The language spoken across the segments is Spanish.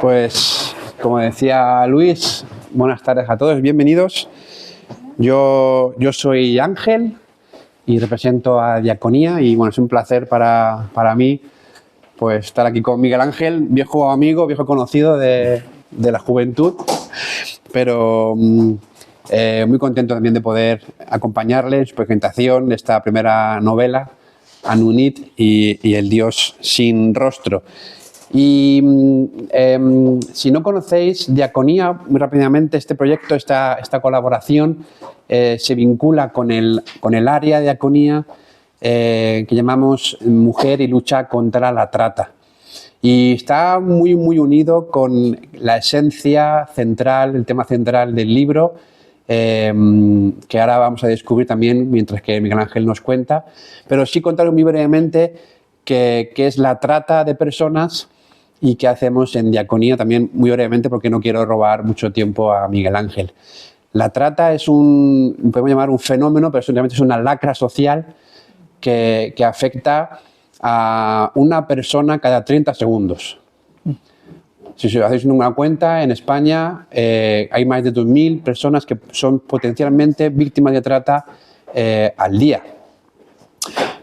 Pues, como decía Luis, buenas tardes a todos, bienvenidos. Yo soy Ángel y represento a Diaconía y bueno, es un placer para mí pues estar aquí con Miguel Ángel, viejo amigo, viejo conocido de la juventud, pero muy contento también de poder acompañarle en su presentación de esta primera novela, Anunit y el Dios sin rostro. Y si no conocéis Diaconía, muy rápidamente este proyecto, esta colaboración se vincula con el área de Diaconía que llamamos Mujer y Lucha contra la Trata. Y está muy unido con la esencia central, el tema central del libro, que ahora vamos a descubrir también mientras que Miguel Ángel nos cuenta. Pero sí contar muy brevemente qué es la trata de personas y qué hacemos en Diaconía, también muy brevemente porque no quiero robar mucho tiempo a Miguel Ángel. La trata es podemos llamar un fenómeno, pero realmente es una lacra social que afecta a una persona cada 30 segundos. Si os hacéis una cuenta, en España hay más de 2.000 personas que son potencialmente víctimas de trata al día.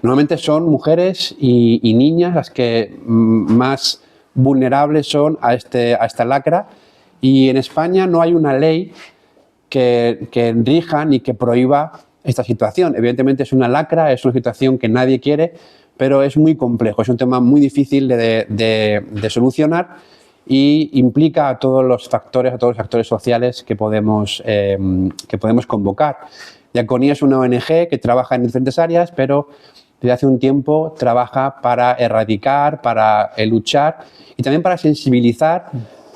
Normalmente son mujeres y niñas las que más vulnerables son a esta lacra, y en España no hay una ley que rija ni que prohíba esta situación. Evidentemente es una lacra, es una situación que nadie quiere, pero es muy complejo, es un tema muy difícil de solucionar y implica a todos los actores sociales que podemos convocar. Diaconía es una ONG que trabaja en diferentes áreas, pero desde hace un tiempo trabaja para erradicar, para luchar y también para sensibilizar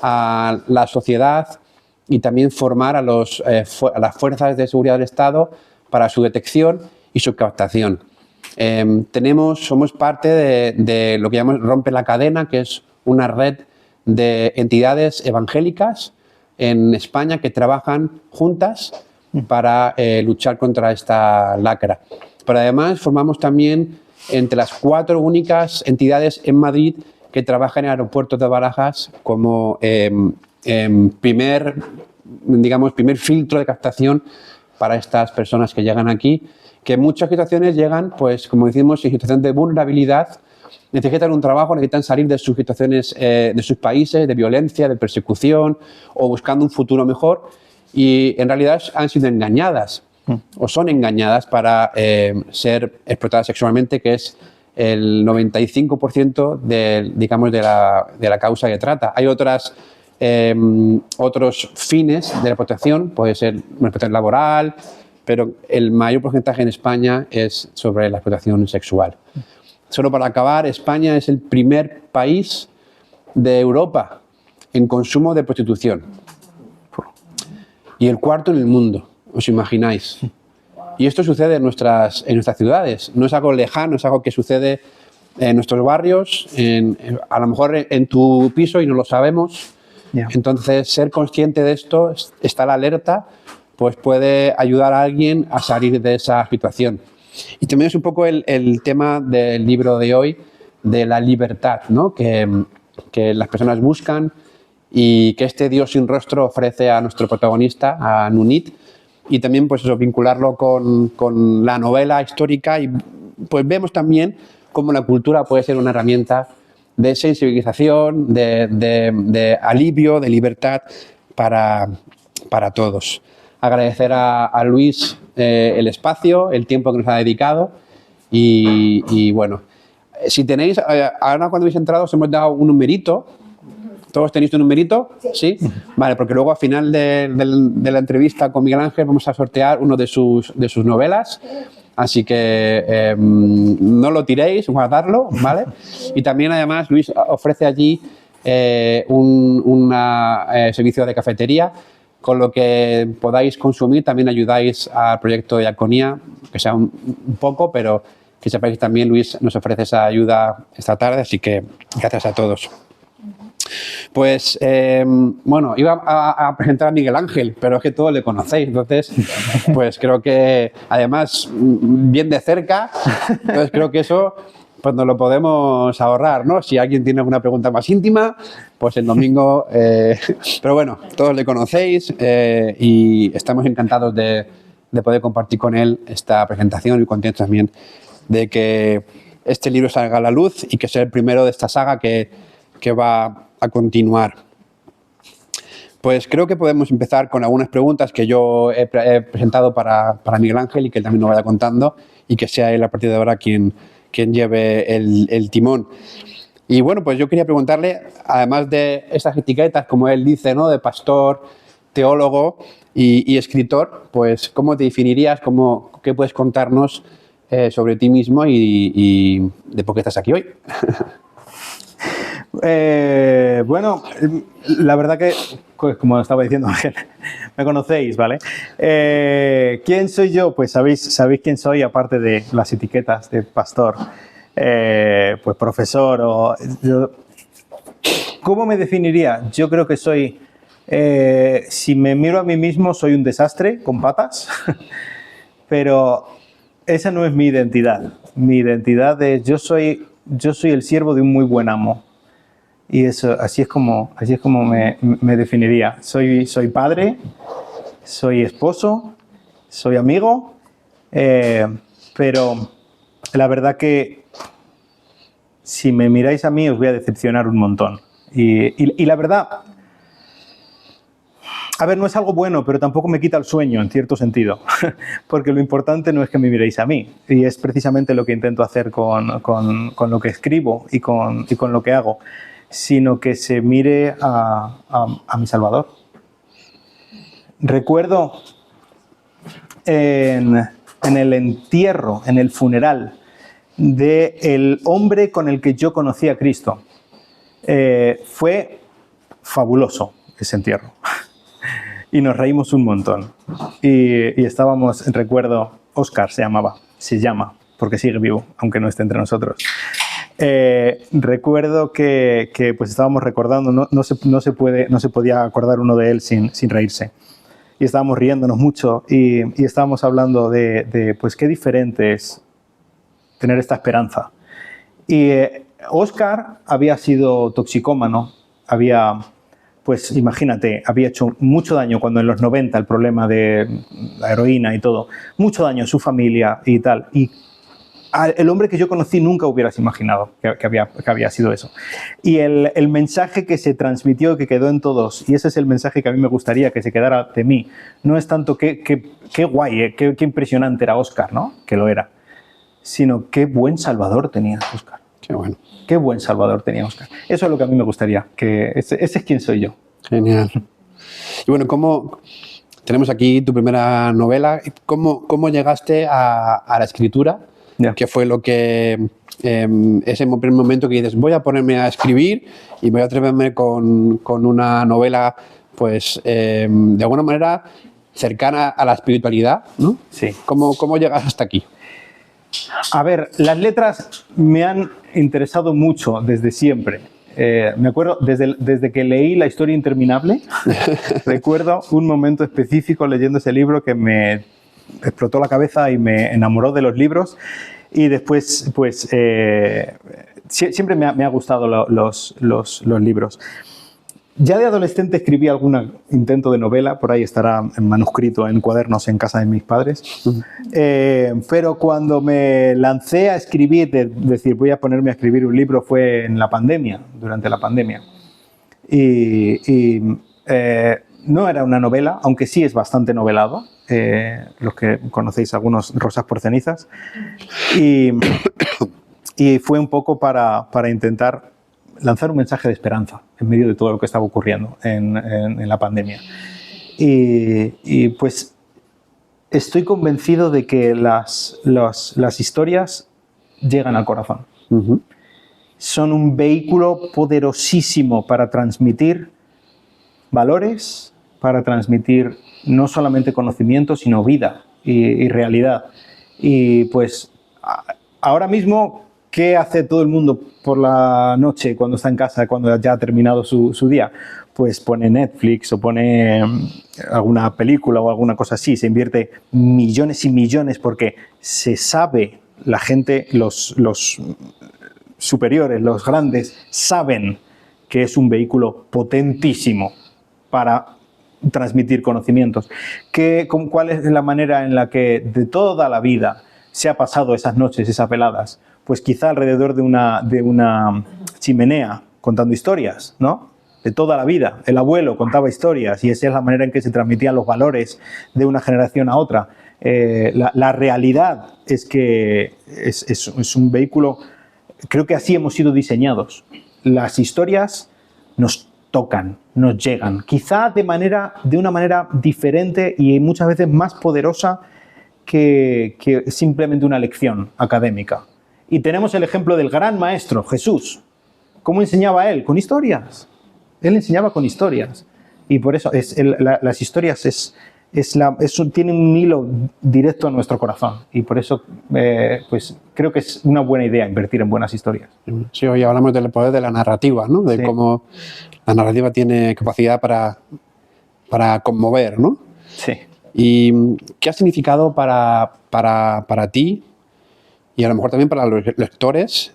a la sociedad y también formar a las fuerzas de seguridad del Estado para su detección y su captación. Somos parte de lo que llamamos Rompe la Cadena, que es una red de entidades evangélicas en España que trabajan juntas para luchar contra esta lacra. Pero además formamos también entre las 4 únicas entidades en Madrid que trabajan en aeropuertos de Barajas como primer filtro de captación para estas personas que llegan aquí, que en muchas situaciones llegan, pues como decimos, en situación de vulnerabilidad, necesitan un trabajo, necesitan salir de sus situaciones, de sus países, de violencia, de persecución o buscando un futuro mejor, y en realidad han sido engañadas o son engañadas para ser explotadas sexualmente, que es el 95% de la causa de trata. Hay otros fines de la protección, puede ser una protección laboral, pero el mayor porcentaje en España es sobre la explotación sexual. Solo para acabar, España es el primer país de Europa en consumo de prostitución y el 4º en el mundo, ¿os imagináis? Y esto sucede en nuestras ciudades, no es algo lejano, es algo que sucede en nuestros barrios, a lo mejor en tu piso y no lo sabemos. Yeah. Entonces, ser consciente de esto, estar alerta, pues puede ayudar a alguien a salir de esa situación. Y también es un poco el tema del libro de hoy, de la libertad, ¿no? que las personas buscan y que este Dios sin rostro ofrece a nuestro protagonista, a Anunit, y también pues eso, vincularlo con la novela histórica, y pues vemos también cómo la cultura puede ser una herramienta de sensibilización, de alivio, de libertad para todos. Agradecer a Luis el espacio, el tiempo que nos ha dedicado y bueno, si tenéis, ahora cuando habéis entrado os hemos dado un numerito. ¿Todos tenéis un numerito? ¿Sí? Vale, porque luego al final de la entrevista con Miguel Ángel vamos a sortear uno de sus novelas, así que no lo tiréis, guardarlo, ¿vale? Y también además Luis ofrece allí un servicio de cafetería, con lo que podáis consumir también ayudáis al proyecto de Diaconía, que sea un poco, pero que sepáis que también Luis nos ofrece esa ayuda esta tarde, así que gracias a todos. Pues, bueno, iba a presentar a Miguel Ángel, pero es que todos le conocéis, entonces, pues creo que, además, bien de cerca, entonces creo que eso pues nos lo podemos ahorrar, ¿no? Si alguien tiene alguna pregunta más íntima, pues el domingo... pero bueno, todos le conocéis y estamos encantados de poder compartir con él esta presentación y contentos también de que este libro salga a la luz y que sea el primero de esta saga que va a continuar. Pues creo que podemos empezar con algunas preguntas que yo he presentado para Miguel Ángel y que él también nos vaya contando y que sea él a partir de ahora quien lleve el timón. Y bueno, pues yo quería preguntarle, además de estas etiquetas, como él dice, ¿no? De pastor, teólogo y escritor, pues ¿cómo te definirías? ¿Qué puedes contarnos sobre ti mismo y de por qué estás aquí hoy? Bueno, la verdad que, como estaba diciendo Ángel, me conocéis, ¿vale? ¿Quién soy yo? Pues sabéis quién soy, aparte de las etiquetas de pastor, pues profesor ¿Cómo me definiría? Yo creo que soy, si me miro a mí mismo, soy un desastre con patas, pero esa no es mi identidad. Mi identidad es, yo soy el siervo de un muy buen amo. Y eso, así es como me definiría. Soy padre, soy esposo, soy amigo, pero la verdad que si me miráis a mí os voy a decepcionar un montón. Y la verdad, a ver, no es algo bueno, pero tampoco me quita el sueño, en cierto sentido. Porque lo importante no es que me miréis a mí. Y es precisamente lo que intento hacer con lo que escribo y con lo que hago, sino que se mire a mi Salvador. Recuerdo en el entierro, en el funeral del hombre con el que yo conocí a Cristo. Fue fabuloso ese entierro. Y nos reímos un montón. Y estábamos, recuerdo, Óscar se llama, porque sigue vivo, aunque no esté entre nosotros. Recuerdo que pues estábamos recordando, no se podía acordar uno de él sin reírse. Y estábamos riéndonos mucho y estábamos hablando de pues qué diferente es tener esta esperanza. Y Óscar había sido toxicómano, pues imagínate, había hecho mucho daño cuando en los 90 el problema de la heroína y todo, mucho daño a su familia y tal. Y el hombre que yo conocí nunca hubieras imaginado que había sido eso. Y el mensaje que se transmitió, que quedó en todos, y ese es el mensaje que a mí me gustaría que se quedara de mí, no es tanto qué guay, qué impresionante era Óscar, ¿no? Que lo era, sino qué buen salvador tenía Óscar. Qué bueno. Qué buen salvador tenía Óscar. Eso es lo que a mí me gustaría, que ese es quien soy yo. Genial. Y bueno, tenemos aquí tu primera novela. ¿Cómo llegaste a la escritura? Yeah. ¿Qué fue lo que ese primer momento que dices, voy a ponerme a escribir y voy a atreverme con una novela, pues de alguna manera cercana a la espiritualidad, ¿no? Sí. ¿Cómo llegas hasta aquí? A ver, las letras me han interesado mucho desde siempre. Me acuerdo, desde que leí La historia interminable, recuerdo un momento específico leyendo ese libro que me explotó la cabeza y me enamoró de los libros. Y después, pues, siempre me ha gustado los libros. Ya de adolescente escribí algún intento de novela, por ahí estará en manuscrito, en cuadernos en casa de mis padres. Pero cuando me lancé a escribir, decir voy a ponerme a escribir un libro, fue en la pandemia, durante la pandemia. No era una novela, aunque sí es bastante novelado, los que conocéis algunos, Rosas por cenizas. Y fue un poco para intentar lanzar un mensaje de esperanza en medio de todo lo que estaba ocurriendo en la pandemia. Y pues estoy convencido de que las historias llegan al corazón. Uh-huh. Son un vehículo poderosísimo para transmitir valores, para transmitir no solamente conocimiento, sino vida y realidad. Y pues ahora mismo, ¿qué hace todo el mundo por la noche cuando está en casa, cuando ya ha terminado su día? Pues pone Netflix o pone alguna película o alguna cosa así. Se invierte millones y millones porque se sabe, la gente, superiores, los grandes, saben que es un vehículo potentísimo para transmitir conocimientos. ¿Cuál es la manera en la que de toda la vida se ha pasado esas noches, esas veladas? Pues quizá alrededor de una chimenea contando historias, ¿no? De toda la vida. El abuelo contaba historias y esa es la manera en que se transmitían los valores de una generación a otra. La realidad es que es un vehículo, creo que así hemos sido diseñados. Las historias nos tocan, nos llegan, quizá de una manera diferente y muchas veces más poderosa que simplemente una lección académica. Y tenemos el ejemplo del gran maestro, Jesús. ¿Cómo enseñaba él? Con historias. Él enseñaba con historias. Y por eso las historias tienen un hilo directo a nuestro corazón. Y por eso pues creo que es una buena idea invertir en buenas historias. Sí, hoy hablamos del poder de la narrativa, ¿no? De cómo la narrativa tiene capacidad para conmover, ¿no? Sí. ¿Y qué ha significado para ti y a lo mejor también para los lectores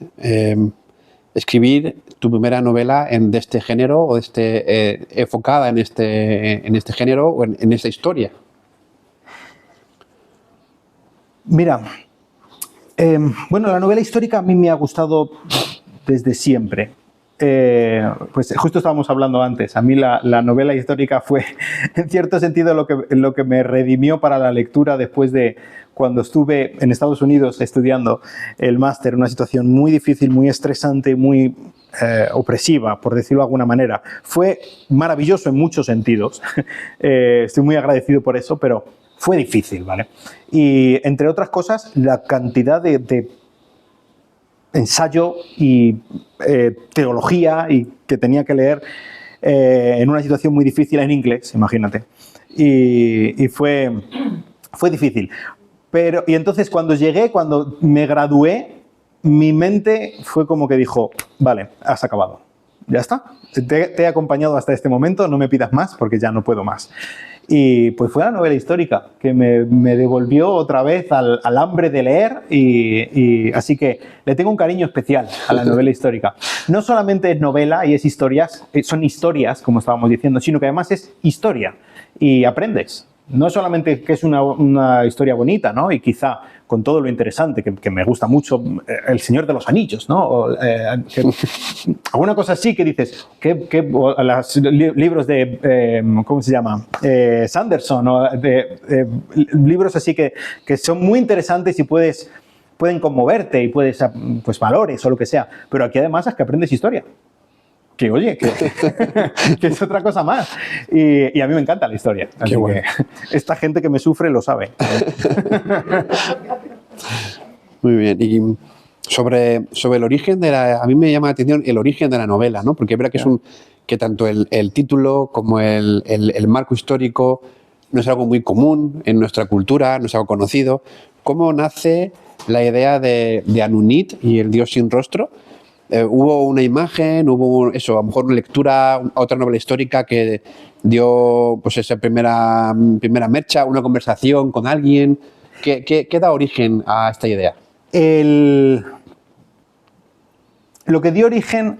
escribir tu primera novela de este género o enfocada en este género o en esta historia? Mira, bueno, la novela histórica a mí me ha gustado desde siempre. Pues justo estábamos hablando antes. A mí la novela histórica fue, en cierto sentido, lo que me redimió para la lectura después de cuando estuve en Estados Unidos estudiando el máster, una situación muy difícil, muy estresante, muy opresiva, por decirlo de alguna manera. Fue maravilloso en muchos sentidos. Estoy muy agradecido por eso, pero fue difícil, ¿vale? Y, entre otras cosas, la cantidad de ensayo y teología y que tenía que leer en una situación muy difícil en inglés, imagínate. Y fue difícil. Y entonces cuando me gradué, mi mente fue como que dijo, vale, has acabado. Ya está. Te he acompañado hasta este momento, no me pidas más porque ya no puedo más. Y pues fue la novela histórica que me devolvió otra vez al hambre de leer y así que le tengo un cariño especial a la novela histórica. No solamente es novela y son historias, como estábamos diciendo, sino que además es historia y aprendes. No solamente que es una historia bonita, ¿no? Y quizá con todo lo interesante, que me gusta mucho, El Señor de los Anillos, ¿no? Alguna cosa así que dices, los libros de, ¿cómo se llama? Sanderson, o libros así que son muy interesantes y pueden conmoverte y pues valores o lo que sea. Pero aquí además es que aprendes historia. Que oye, que es otra cosa más. Y a mí me encanta la historia. Así bueno. que esta gente que me sufre lo sabe. Muy bien. Y sobre el origen a mí me llama la atención el origen de la novela, ¿no? Porque es verdad que que tanto el título como el marco histórico no es algo muy común en nuestra cultura, no es algo conocido. ¿Cómo nace la idea de Anunit y el Dios sin rostro? ¿Hubo una imagen, hubo a lo mejor una lectura, otra novela histórica que dio pues esa primera mercha, una conversación con alguien? ¿Qué da origen a esta idea? Lo que dio origen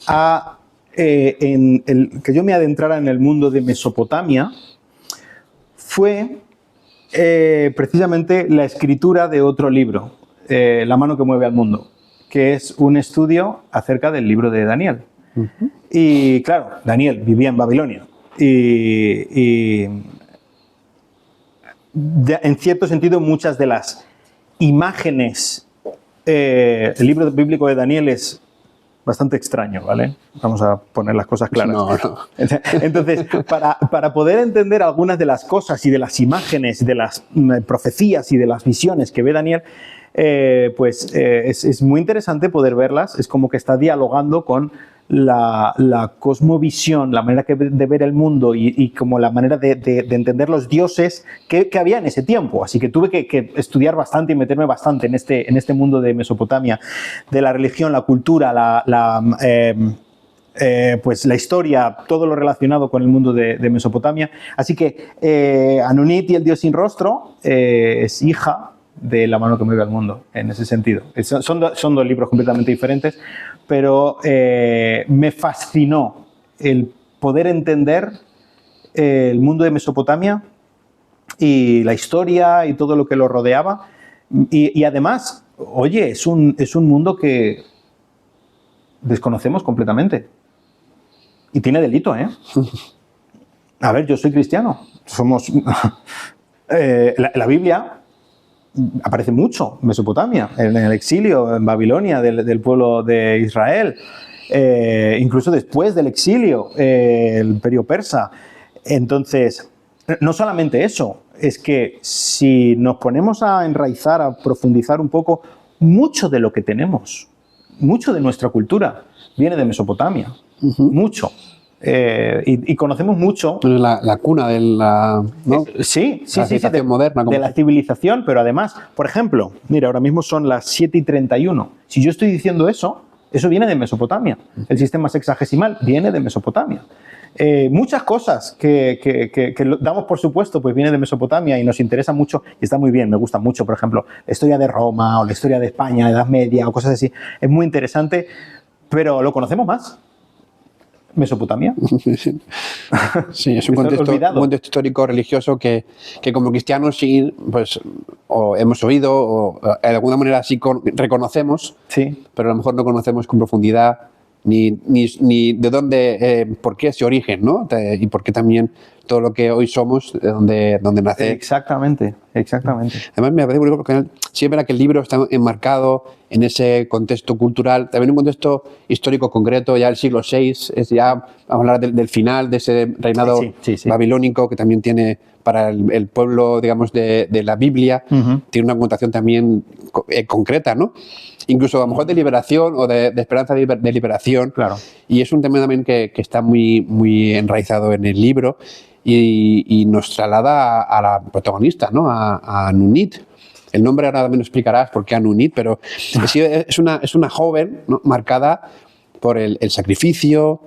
a que yo me adentrara en el mundo de Mesopotamia fue precisamente la escritura de otro libro, La mano que mueve al mundo, que es un estudio acerca del libro de Daniel. Uh-huh. Y claro, Daniel vivía en Babilonia y en cierto sentido muchas de las imágenes, el libro bíblico de Daniel es bastante extraño, ¿vale? Vamos a poner las cosas claras. No. Entonces, para poder entender algunas de las cosas y de las imágenes, de las profecías y de las visiones que ve Daniel, es muy interesante poder verlas. Es como que está dialogando con la cosmovisión, la manera de ver el mundo y como la manera de entender los dioses que había en ese tiempo. Así que tuve que estudiar bastante y meterme bastante en este mundo de Mesopotamia, de la religión, la cultura, pues la historia, todo lo relacionado con el mundo de Mesopotamia. Así que Anunit y el Dios sin rostro es hija de La mano que mueve al mundo, en ese sentido. Son dos libros completamente diferentes, pero me fascinó el poder entender el mundo de Mesopotamia y la historia y todo lo que lo rodeaba. Y además, oye, es un mundo que desconocemos completamente. Y tiene delito, ¿eh? A ver, yo soy cristiano. Somos... la Biblia aparece mucho en Mesopotamia, en el exilio, en Babilonia, del pueblo de Israel. Incluso después del exilio, el imperio persa. Entonces, no solamente eso, es que si nos ponemos a enraizar, a profundizar un poco, mucho de lo que tenemos, mucho de nuestra cultura, viene de Mesopotamia. Mucho. Y conocemos mucho. La cuna de la, ¿no? Sí, la civilización moderna. De la civilización, pero además, por ejemplo, mira, ahora mismo son las 7:31. Si yo estoy diciendo eso viene de Mesopotamia. El sistema sexagesimal viene de Mesopotamia. Muchas cosas que damos por supuesto, pues viene de Mesopotamia y nos interesa mucho y está muy bien, me gusta mucho, por ejemplo, la historia de Roma o la historia de España, Edad Media o cosas así. Es muy interesante, pero lo conocemos más. Mesopotamia. Sí, es un contexto histórico religioso que como cristianos sí, pues, o hemos oído o de alguna manera sí reconocemos, sí, pero a lo mejor no conocemos con profundidad ni de dónde, por qué ese origen, ¿no? Y por qué también todo lo que hoy somos, de donde nace. Exactamente. Además, me parece curioso porque siempre era que el libro está enmarcado en ese contexto cultural, también un contexto histórico concreto, ya el siglo VI, es ya, vamos a hablar del final de ese reinado babilónico que también tiene para el pueblo, digamos, de la Biblia, tiene una connotación también concreta, ¿no? Incluso a lo mejor de liberación o de esperanza de liberación. Claro. Y es un tema también que está muy enraizado en el libro y nos traslada a la protagonista, ¿no? A Anunit. El nombre ahora también lo explicarás por qué Anunit, pero es una joven, ¿no? Marcada por el sacrificio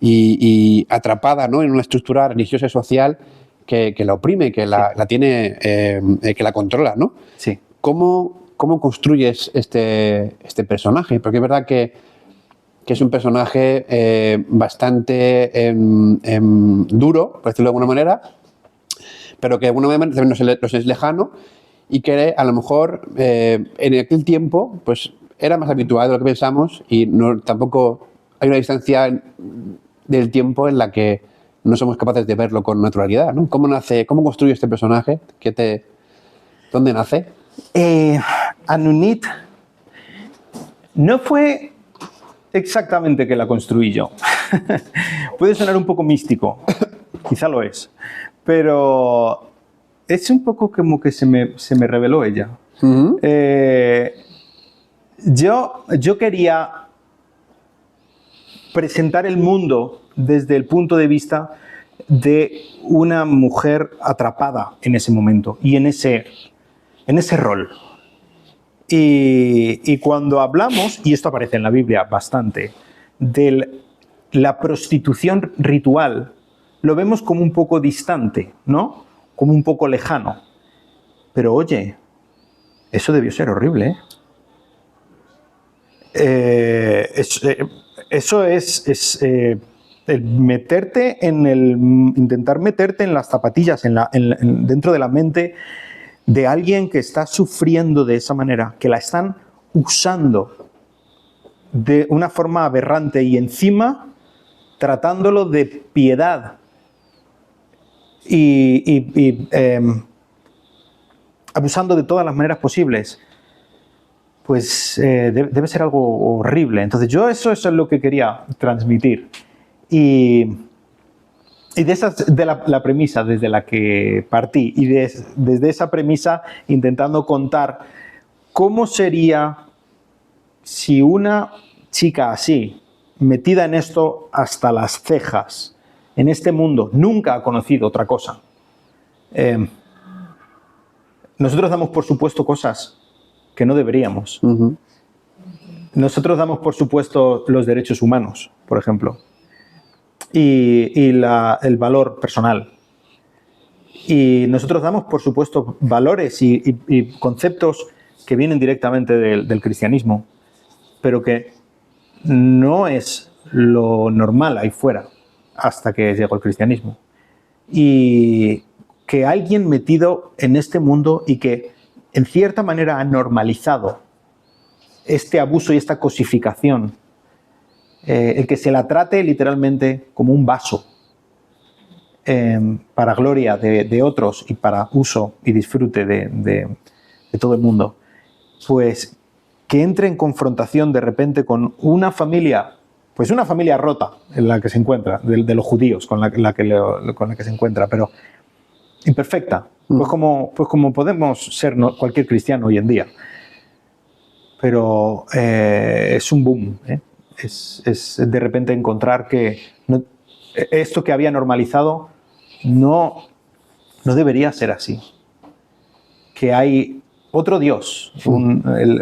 y atrapada, ¿no? En una estructura religiosa y social que la oprime, que la tiene, que la controla, ¿no? Sí. ¿Cómo construyes este personaje? Porque es verdad que es un personaje bastante duro, por decirlo de alguna manera, pero que de alguna manera también nos es lejano y que a lo mejor en aquel tiempo pues era más habitual de lo que pensamos y tampoco hay una distancia del tiempo en la que no somos capaces de verlo con naturalidad, ¿no? ¿Cómo construye este personaje? ¿Dónde nace? Anunit no fue exactamente que la construí yo. Puede sonar un poco místico, quizá lo es, pero es un poco como que se me reveló ella. Yo quería presentar el mundo desde el punto de vista de una mujer atrapada en ese momento y en ese rol. Y cuando hablamos, y esto aparece en la Biblia bastante, de la prostitución ritual, lo vemos como un poco distante, ¿no? Como un poco lejano. Pero oye, eso debió ser horrible, ¿eh? Eso es el meterte intentar meterte en las zapatillas, dentro de la mente de alguien que está sufriendo de esa manera, que la están usando de una forma aberrante y encima tratándolo de piedad y abusando de todas las maneras posibles, pues debe ser algo horrible. Entonces yo eso es lo que quería transmitir. Y de la premisa desde la que partí y desde esa premisa intentando contar cómo sería si una chica así, metida en esto hasta las cejas, en este mundo, nunca ha conocido otra cosa. Nosotros damos por supuesto cosas que no deberíamos. Nosotros damos por supuesto los derechos humanos, por ejemplo, y el valor personal. Y nosotros damos, por supuesto, valores y conceptos que vienen directamente del cristianismo, pero que no es lo normal ahí fuera hasta que llegó el cristianismo. Y que alguien metido en este mundo y que en cierta manera ha normalizado este abuso y esta cosificación, el que se la trate literalmente como un vaso para gloria de otros y para uso y disfrute de todo el mundo, pues que entre en confrontación de repente con una familia, pues una familia rota en la que se encuentra, de los judíos con la que se encuentra, pero imperfecta, pues como podemos ser cualquier cristiano hoy en día. Pero es un boom, ¿eh? Es de repente encontrar que esto que había normalizado no debería ser así. Que hay otro Dios,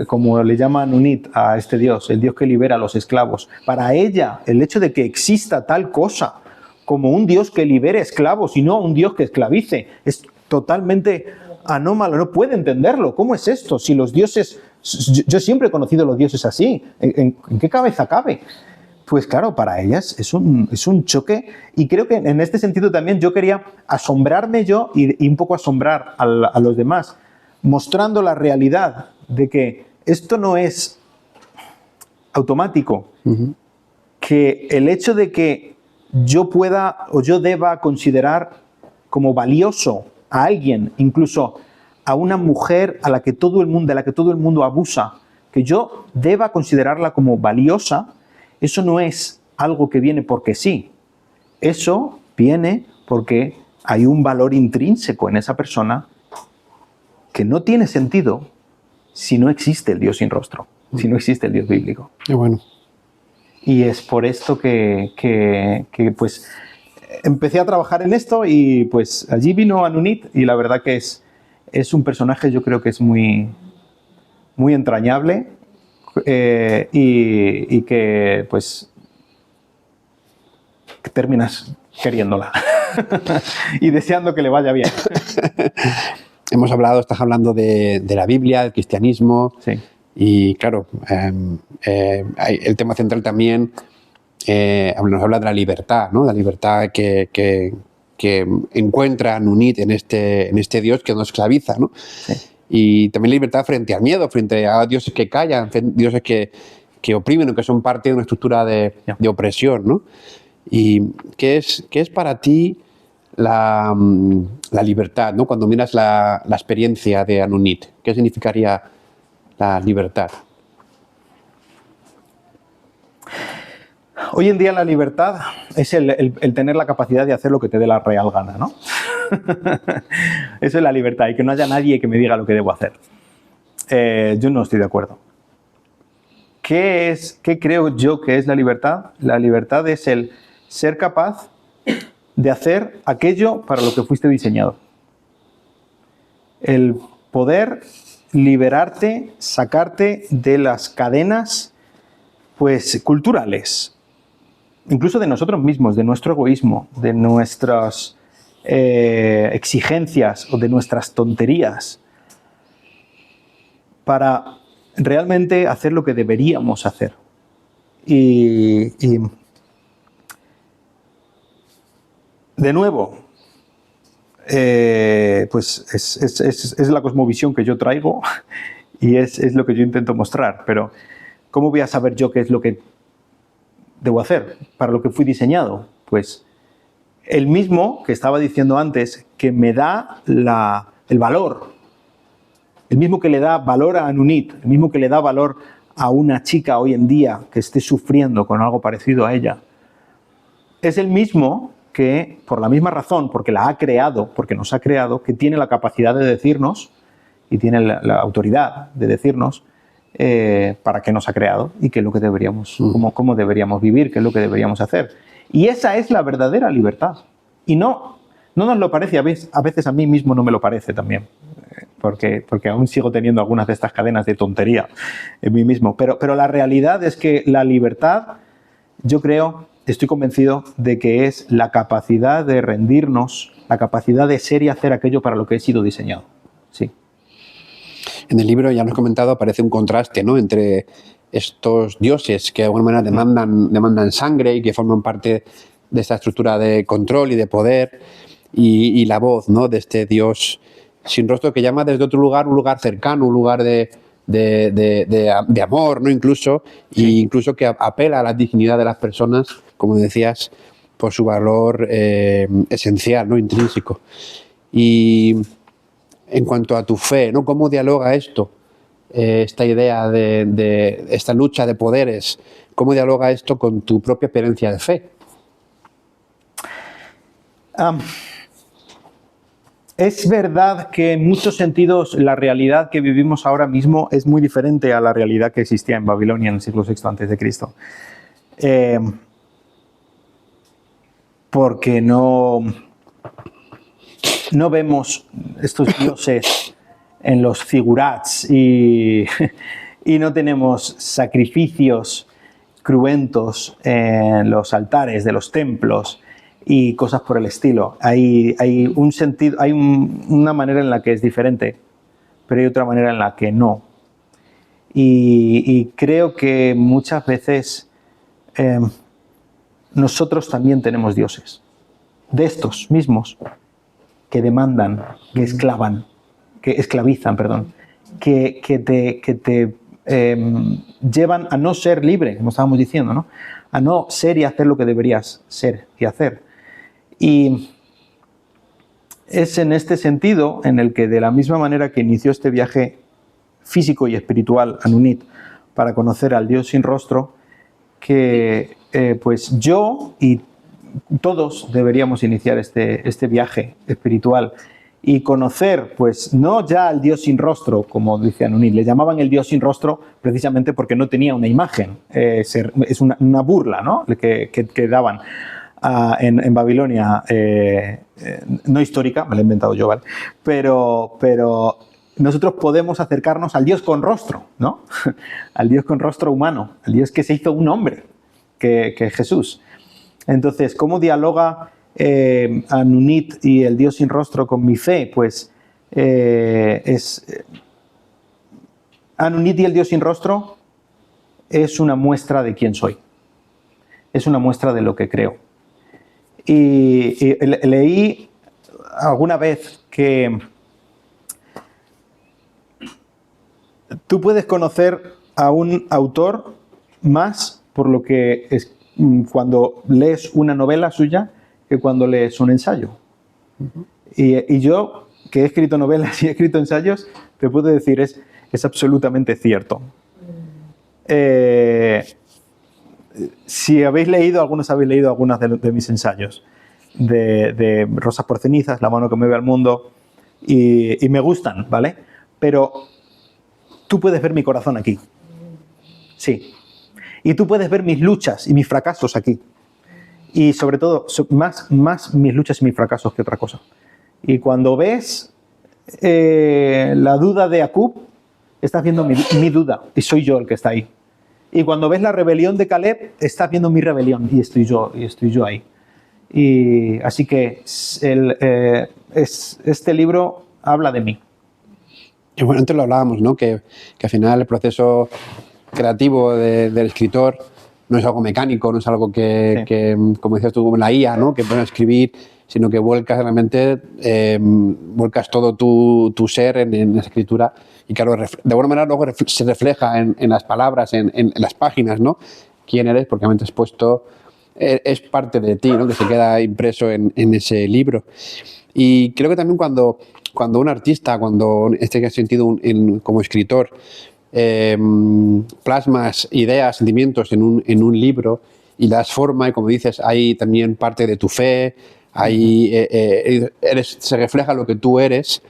como le llama Anunit a este Dios, el Dios que libera a los esclavos. Para ella, el hecho de que exista tal cosa como un Dios que libere esclavos y no un Dios que esclavice, es totalmente anómalo, no puede entenderlo. ¿Cómo es esto? Si los dioses... Yo siempre he conocido los dioses así. ¿En qué cabeza cabe? Pues claro, para ellas es un choque, y creo que en este sentido también yo quería asombrarme yo y un poco asombrar a los demás, mostrando la realidad de que esto no es automático, que el hecho de que yo pueda o yo deba considerar como valioso a alguien, incluso a una mujer de la que todo el mundo abusa, que yo deba considerarla como valiosa, eso no es algo que viene porque sí. Eso viene porque hay un valor intrínseco en esa persona que no tiene sentido si no existe el Dios sin rostro, si no existe el Dios bíblico. Qué bueno. Y es por esto que pues empecé a trabajar en esto, y pues allí vino Anunit, y la verdad que es un personaje, yo creo que es muy, muy entrañable, y que pues que terminas queriéndola y deseando que le vaya bien. Estás hablando de la Biblia, del cristianismo, Sí. Y claro, el tema central también nos habla de la libertad, ¿no? La libertad que encuentra Anunit en este Dios que nos esclaviza, ¿no? Sí. Y también la libertad frente al miedo, frente a dioses que callan, dioses que oprimen o que son parte de una estructura de opresión, ¿no? ¿Y qué es para ti la libertad, ¿no? Cuando miras la experiencia de Anunit, ¿qué significaría la libertad? Hoy en día la libertad es el tener la capacidad de hacer lo que te dé la real gana, ¿no? Eso es la libertad, y que no haya nadie que me diga lo que debo hacer. Yo no estoy de acuerdo. ¿Qué creo yo que es la libertad? La libertad es el ser capaz de hacer aquello para lo que fuiste diseñado. El poder liberarte, sacarte de las cadenas, pues, culturales, incluso de nosotros mismos, de nuestro egoísmo, de nuestras exigencias o de nuestras tonterías, para realmente hacer lo que deberíamos hacer. Y de nuevo, pues es la cosmovisión que yo traigo, y es lo que yo intento mostrar. Pero ¿cómo voy a saber yo qué es lo que debo hacer para lo que fui diseñado? Pues el mismo que estaba diciendo antes, que me da el valor, el mismo que le da valor a Anunit, el mismo que le da valor a una chica hoy en día que esté sufriendo con algo parecido a ella, es el mismo que, por la misma razón, porque la ha creado, porque nos ha creado, que tiene la capacidad de decirnos, y tiene la autoridad de decirnos para qué nos ha creado y qué es lo que deberíamos, cómo deberíamos vivir, qué es lo que deberíamos hacer. Y esa es la verdadera libertad. Y no nos lo parece, a veces a mí mismo no me lo parece también, porque aún sigo teniendo algunas de estas cadenas de tontería en mí mismo. Pero la realidad es que la libertad, yo creo estoy convencido de que es la capacidad de rendirnos, la capacidad de ser y hacer aquello para lo que he sido diseñado. Sí. En el libro, ya lo has comentado, aparece un contraste, ¿no?, entre estos dioses que de alguna manera demandan sangre y que forman parte de esta estructura de control y de poder, y la voz, ¿no?, de este Dios sin rostro que llama desde otro lugar, un lugar cercano, un lugar de amor, ¿no?, incluso, sí. Y incluso que apela a la dignidad de las personas, como decías, por su valor esencial, ¿no?, intrínseco. Y en cuanto a tu fe, ¿no?, ¿cómo dialoga esto? Esta idea de esta lucha de poderes, ¿cómo dialoga esto con tu propia experiencia de fe? Es verdad que en muchos sentidos la realidad que vivimos ahora mismo es muy diferente a la realidad que existía en Babilonia en el siglo VI a.C. Porque no vemos estos dioses en los figurats y no tenemos sacrificios cruentos en los altares de los templos y cosas por el estilo. Hay un sentido, hay una manera en la que es diferente, pero hay otra manera en la que no. Y creo que muchas veces nosotros también tenemos dioses, de estos mismos, que demandan, que esclavizan, que te llevan a no ser libre, como estábamos diciendo, ¿no?, a no ser y hacer lo que deberías ser y hacer. Y es en este sentido en el que, de la misma manera que inició este viaje físico y espiritual a Nunit para conocer al Dios sin rostro, que pues yo y todos deberíamos iniciar este viaje espiritual y conocer, pues no ya al Dios sin rostro, como dice Anunit, le llamaban el Dios sin rostro precisamente porque no tenía una imagen, es una burla, ¿no?, que daban en Babilonia, no histórica, me lo he inventado yo, ¿vale?, pero nosotros podemos acercarnos al Dios con rostro, ¿no?, al Dios con rostro humano, al Dios que se hizo un hombre, que es Jesús. Entonces, ¿cómo dialoga Anunit y el Dios sin rostro con mi fe? Pues Anunit y el Dios sin rostro es una muestra de quién soy, es una muestra de lo que creo. Y leí alguna vez que tú puedes conocer a un autor más por lo que es cuando lees una novela suya que cuando lees un ensayo. Uh-huh. Y yo, que he escrito novelas y he escrito ensayos, te puedo decir, es absolutamente cierto. Si algunos habéis leído algunos de mis ensayos, de Rosas por cenizas, La mano que mueve al mundo, y me gustan, ¿vale? Pero tú puedes ver mi corazón aquí. Sí. Y tú puedes ver mis luchas y mis fracasos aquí. Y sobre todo, más mis luchas y mis fracasos que otra cosa. Y cuando ves la duda de Acub, estás viendo mi duda y soy yo el que está ahí. Y cuando ves la rebelión de Caleb, estás viendo mi rebelión y estoy yo ahí. Y así que este libro habla de mí. Y bueno, antes lo hablábamos, ¿no?, que al final el proceso creativo del escritor no es algo mecánico, no es algo que como decías tú, como la IA, ¿no?, que puedes escribir, sino que vuelcas realmente, vuelcas todo tu ser en la escritura, y claro, de alguna manera luego se refleja en las palabras, en las páginas, ¿no?, quién eres, porque realmente has puesto, es parte de ti, ¿no?, que se queda impreso en ese libro. Y creo que también cuando un artista, cuando en este sentido como escritor, plasmas ideas, sentimientos en un libro y das forma, y como dices, hay también parte de tu fe, se refleja lo que tú eres,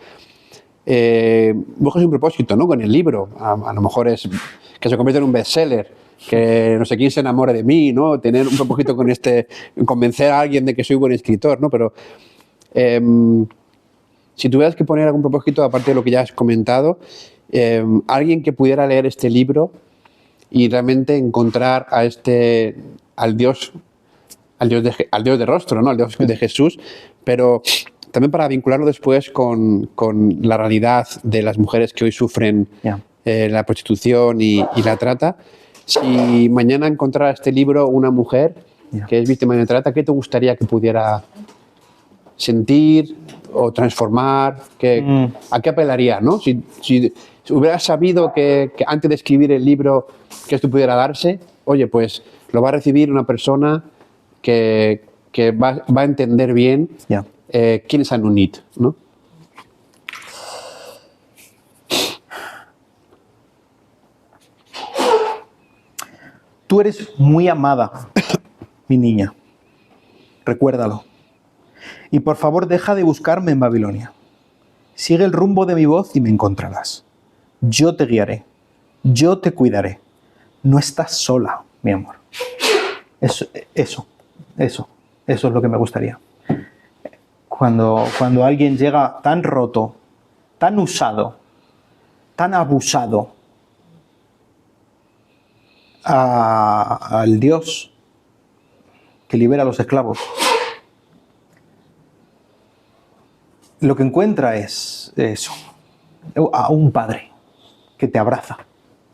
buscas un propósito, ¿no?, con el libro. A lo mejor es que se convierta en un bestseller, que no sé quién se enamore de mí, ¿no?, tener un propósito con convencer a alguien de que soy buen escritor, ¿no? Pero si tuvieras que poner algún propósito, aparte de lo que ya has comentado, alguien que pudiera leer este libro y realmente encontrar al Dios al Dios de rostro, ¿no? Al Dios de Jesús, pero también para vincularlo después con la realidad de las mujeres que hoy sufren la prostitución y la trata. Si mañana encontrara este libro una mujer que es víctima de trata, ¿qué te gustaría que pudiera sentir o transformar? ¿A qué apelaría, no? Si hubieras sabido que antes de escribir el libro que esto pudiera darse, oye, pues lo va a recibir una persona que va a entender bien quién es Anunit, ¿no? Tú eres muy amada, mi niña. Recuérdalo. Y por favor, deja de buscarme en Babilonia. Sigue el rumbo de mi voz y me encontrarás. Yo te guiaré. Yo te cuidaré. No estás sola, mi amor. Eso es lo que me gustaría. Cuando alguien llega tan roto, tan usado, tan abusado al Dios que libera a los esclavos, lo que encuentra es eso, a un padre que te abraza,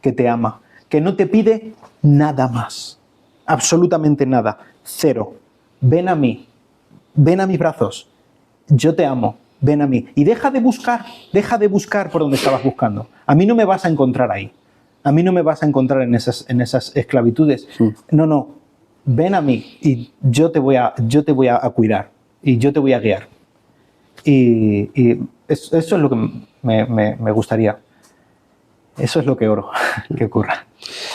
que te ama, que no te pide nada más, absolutamente nada, cero. Ven a mí, ven a mis brazos, yo te amo, ven a mí. Y deja de buscar por donde estabas buscando. A mí no me vas a encontrar ahí. A mí no me vas a encontrar en esas esclavitudes. No, ven a mí y yo te voy a cuidar y yo te voy a guiar. Y eso es lo que me gustaría. Eso es lo que oro que ocurra.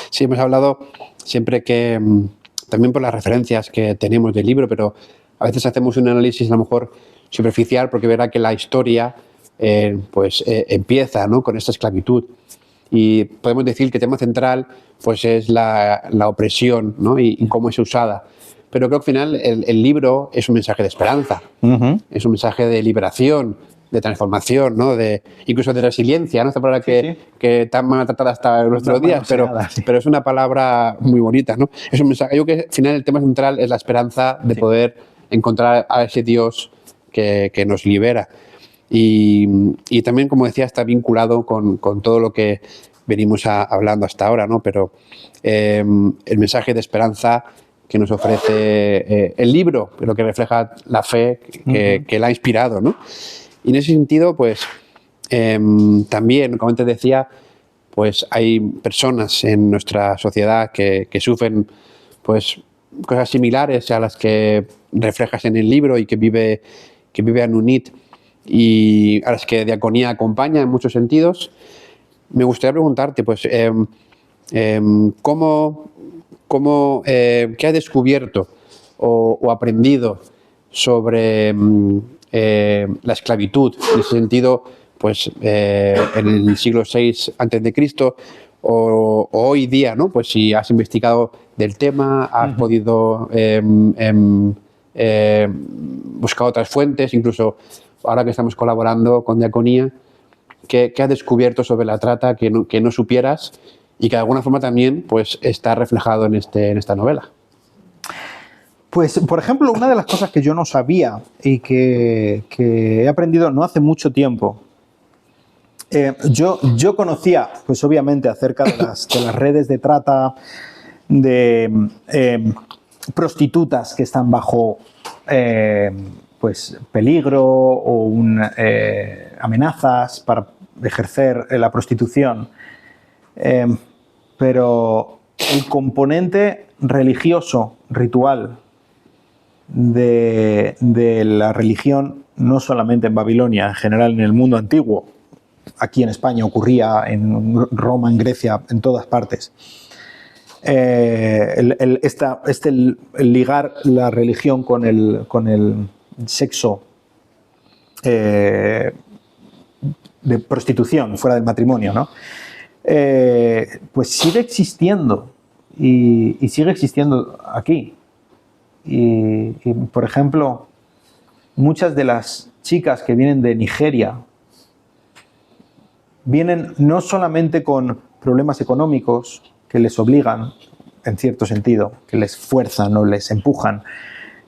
Sí, hemos hablado siempre que, también por las referencias que tenemos del libro, pero a veces hacemos un análisis a lo mejor superficial porque verá que la historia empieza, ¿no?, con esta esclavitud. Y podemos decir que el tema central pues es la opresión, ¿no?, y cómo es usada. Pero creo que al final el libro es un mensaje de esperanza, es un mensaje de liberación, de transformación, ¿no?, incluso de resiliencia, ¿no?, esta palabra que tan maltratada hasta nuestros días, pero es una palabra muy bonita, ¿no? Es un mensaje. Yo creo que al final el tema central es la esperanza de poder encontrar a ese Dios que nos libera. Y también, como decía, está vinculado con todo lo que venimos hablando hasta ahora, ¿no? Pero el mensaje de esperanza que nos ofrece el libro, lo que refleja la fe que la ha inspirado, ¿no? Y en ese sentido, pues también, como antes decía, pues hay personas en nuestra sociedad que sufren pues cosas similares a las que reflejas en el libro y que vive Anunit, y a las que Diaconía acompaña en muchos sentidos. Me gustaría preguntarte, pues, ¿qué has descubierto o aprendido sobre la esclavitud, en ese sentido, pues, en el siglo VI a.C. o hoy día, ¿no? Pues si has investigado del tema, has podido buscar otras fuentes, incluso ahora que estamos colaborando con Diaconía, ¿qué has descubierto sobre la trata que no supieras y que de alguna forma también pues, está reflejado en esta novela? Pues, por ejemplo, una de las cosas que yo no sabía y que he aprendido no hace mucho tiempo, yo conocía, pues obviamente, acerca de las redes de trata, de prostitutas que están bajo pues peligro o amenazas para ejercer la prostitución, pero el componente religioso, ritual de la religión, no solamente en Babilonia, en general en el mundo antiguo, aquí en España ocurría, en Roma, en Grecia, en todas partes. El ligar la religión con el sexo de prostitución fuera del matrimonio, ¿no? Pues sigue existiendo y sigue existiendo aquí. Y, por ejemplo, muchas de las chicas que vienen de Nigeria vienen no solamente con problemas económicos que les obligan, en cierto sentido, que les fuerzan o les empujan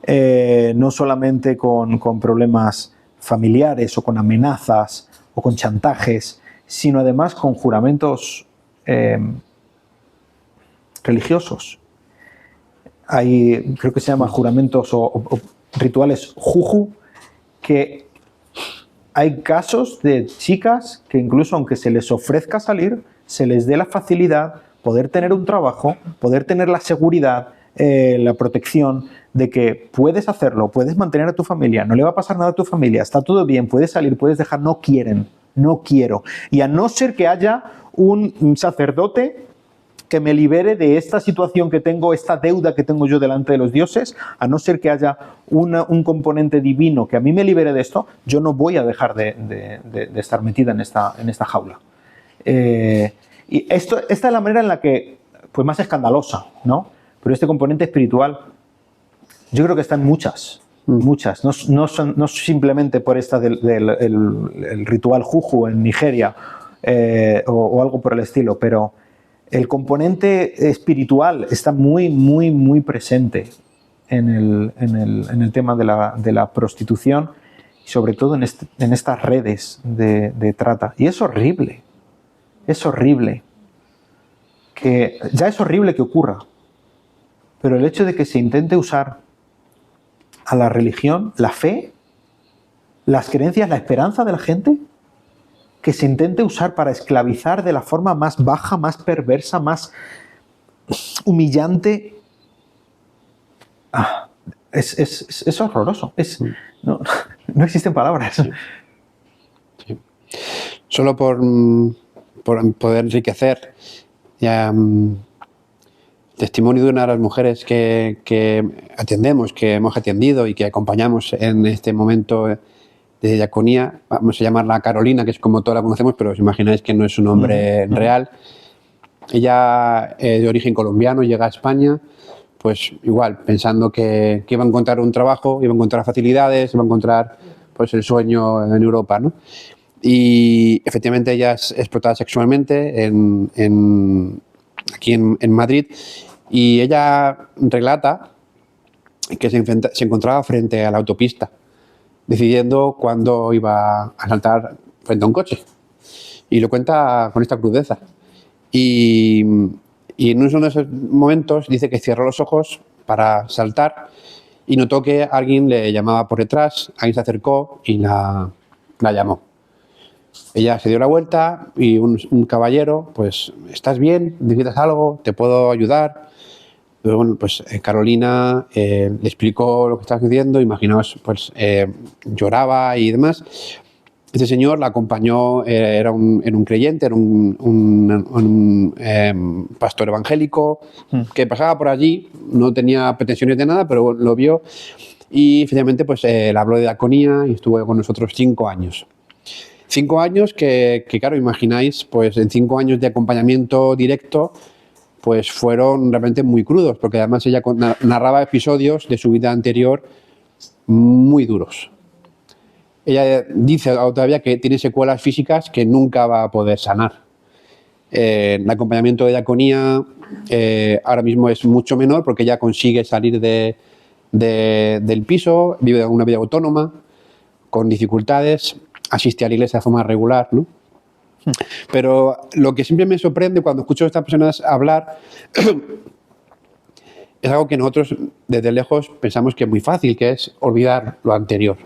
no solamente con problemas familiares o con amenazas o con chantajes, sino además con juramentos religiosos. Hay, creo que se llama juramentos o rituales juju, que hay casos de chicas que incluso aunque se les ofrezca salir, se les dé la facilidad, poder tener un trabajo, poder tener la seguridad, la protección de que puedes hacerlo, puedes mantener a tu familia, no le va a pasar nada a tu familia, está todo bien, puedes salir, puedes dejar, no quieren, no quiero. Y a no ser que haya un sacerdote que me libere de esta situación que tengo, esta deuda que tengo yo delante de los dioses, a no ser que haya un componente divino que a mí me libere de esto, yo no voy a dejar de estar metida en esta jaula. Y esta es la manera en la que, pues más escandalosa, ¿no? Pero este componente espiritual, yo creo que están muchas. No simplemente por esta el ritual juju en Nigeria o algo por el estilo, pero el componente espiritual está muy, muy, muy presente en el tema de la prostitución y sobre todo en estas redes de trata. Y es horrible. Es horrible. Ya es horrible que ocurra. Pero el hecho de que se intente usar a la religión, la fe, las creencias, la esperanza de la gente, que se intente usar para esclavizar de la forma más baja, más perversa, más humillante, es horroroso. No existen palabras. Sí. Sí. Solo por poder enriquecer testimonio de una de las mujeres que atendemos, que hemos atendido y que acompañamos en este momento de diaconía. Vamos a llamarla Carolina, que es como todos la conocemos, pero os imagináis que no es un nombre real. Ella, de origen colombiano, llega a España, pues igual, pensando que iba a encontrar un trabajo, iba a encontrar facilidades, iba a encontrar pues el sueño en Europa, ¿no? Y efectivamente ella es explotada sexualmente aquí en Madrid, y ella relata que se encontraba frente a la autopista decidiendo cuándo iba a saltar frente a un coche, y lo cuenta con esta crudeza, y en uno de esos momentos dice que cerró los ojos para saltar y notó que alguien le llamaba por detrás, alguien se acercó y la llamó. Ella se dio la vuelta y un caballero, pues, ¿estás bien? ¿Necesitas algo? ¿Te puedo ayudar? Pero bueno, pues Carolina le explicó lo que estaba sucediendo, imaginaos, pues lloraba y demás. Este señor la acompañó, era un creyente, era un pastor evangélico que pasaba por allí, no tenía pretensiones de nada, pero lo vio y finalmente pues le habló de diaconía y estuvo con nosotros 5 años. 5 años que claro, imagináis, pues en 5 años de acompañamiento directo, pues fueron realmente muy crudos, porque además ella narraba episodios de su vida anterior muy duros. Ella dice todavía que tiene secuelas físicas que nunca va a poder sanar. El acompañamiento de diaconía ahora mismo es mucho menor porque ella consigue salir del piso, vive una vida autónoma, con dificultades, asiste a la iglesia de forma regular, ¿no? Pero lo que siempre me sorprende cuando escucho a estas personas hablar es algo que nosotros desde lejos pensamos que es muy fácil, que es olvidar lo anterior.